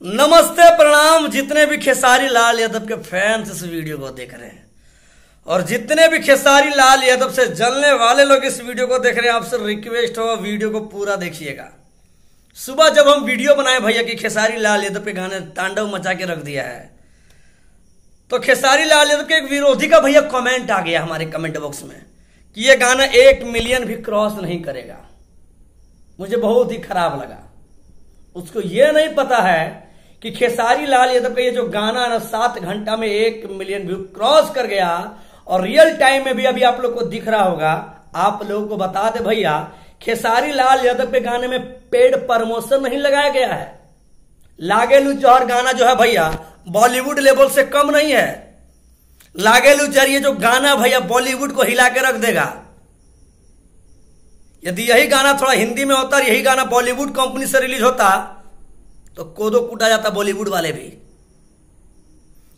नमस्ते प्रणाम जितने भी खेसारी लाल यादव के फैंस इस वीडियो को देख रहे हैं और जितने भी खेसारी लाल यादव से जलने वाले लोग इस वीडियो को देख रहे हैं, आपसे रिक्वेस्ट हो वीडियो को पूरा देखिएगा। सुबह जब हम वीडियो बनाए भैया कि खेसारी लाल यादव के गाने तांडव मचा के रख दिया है, तो खेसारी लाल यादव के एक विरोधी का भैया कमेंट आ गया हमारे कमेंट बॉक्स में कि ये गाना 1 मिलियन भी क्रॉस नहीं करेगा। मुझे बहुत ही खराब लगा। उसको ये नहीं पता है कि खेसारी लाल यादव का ये जो गाना ना 7 घंटा में 1 मिलियन व्यू क्रॉस कर गया और रियल टाइम में भी अभी आप लोग को दिख रहा होगा। आप लोगों को बता दे भैया, खेसारी लाल यादव के गाने में पेड प्रमोशन नहीं लगाया गया है। लागेलू जौहर गाना जो है भैया बॉलीवुड लेवल से कम नहीं है। लागेलू जौहर ये जो गाना भैया बॉलीवुड को हिला के रख देगा। यदि यही गाना थोड़ा हिंदी में होता और यही गाना बॉलीवुड कंपनी से रिलीज होता तो कोदो कूटा जाता बॉलीवुड वाले भी।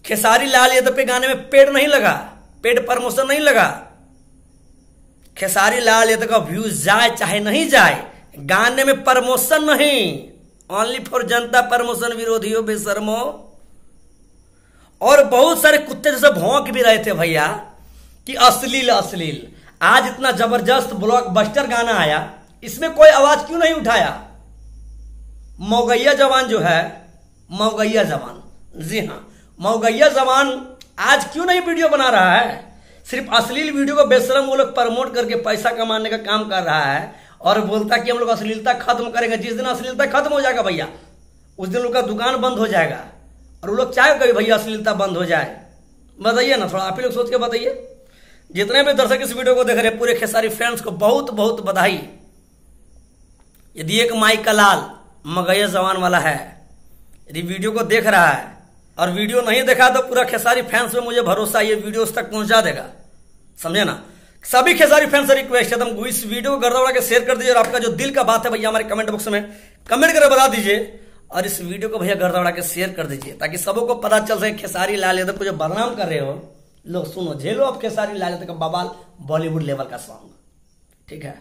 खेसारी लाल यादव के गाने में पेड नहीं लगा, पेड प्रमोशन नहीं लगा। खेसारी लाल यादव का व्यूज जाए चाहे नहीं जाए, गाने में प्रमोशन नहीं, ओनली फॉर जनता प्रमोशन। विरोधियों बेशर्मो। और बहुत सारे कुत्ते जैसे भौंक भी रहे थे भैया कि अश्लील अश्लील। आज इतना जबरदस्त ब्लॉकबस्टर गाना आया, इसमें कोई आवाज क्यों नहीं उठाया? मौगैया जवान जो है, मौगैया जवान, जी हां मौगैया जवान आज क्यों नहीं वीडियो बना रहा है? सिर्फ अश्लील वीडियो को बेशरम वो लोग प्रमोट करके पैसा कमाने का काम कर रहा है और बोलता कि हम लोग अश्लीलता खत्म करेंगे। जिस दिन अश्लीलता खत्म हो जाएगा भैया, उस दिन लोग का दुकान बंद हो जाएगा। और वो लोग चाहे कभी भैया अश्लीलता बंद हो जाए? बताइए ना, थोड़ा आप ही लोग सोच के बताइए। जितने भी दर्शक इस वीडियो को देख रहे हैं, पूरे खेसारी फैंस को बहुत बहुत बधाई। यदि एक माइक का लाल मौगैया जवान वाला है, यदि वीडियो को देख रहा है और वीडियो नहीं देखा तो पूरा खेसारी फैंस में मुझे भरोसा ये वीडियो उस तक पहुंचा देगा, समझे ना। सभी खेसारी फैंस से रिक्वेस्ट है, तुम इस वीडियो को गर्दा उड़ा के शेयर कर दीजिए और आपका जो दिल का बात है भैया हमारे कमेंट बॉक्स में कमेंट करके बता दीजिए। और इस वीडियो को भैया गर्दा उड़ा के शेयर कर दीजिए ताकि सबों को पता चल सके खेसारी लाल यादव को जो बदनाम कर रहे हो लो, सुनो झेलो अब खेसारी लाल यादव का बवाल बॉलीवुड लेवल का सॉन्ग, ठीक है।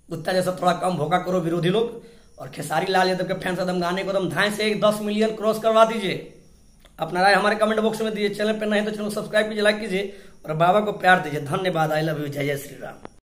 कुत्ता जैसा थोड़ा कम भोका करो विरोधी लोग। और खेसारी लाल यादव के फैंस एकदम गाने को एकदम धाए से 10 मिलियन क्रॉस करवा दीजिए। अपना राय हमारे कमेंट बॉक्स में दीजिए। चैनल पर नहीं तो चैनल सब्सक्राइब कीजिए, लाइक कीजिए और बाबा को प्यार दीजिए। धन्यवाद। I love you. जय जय श्री राम।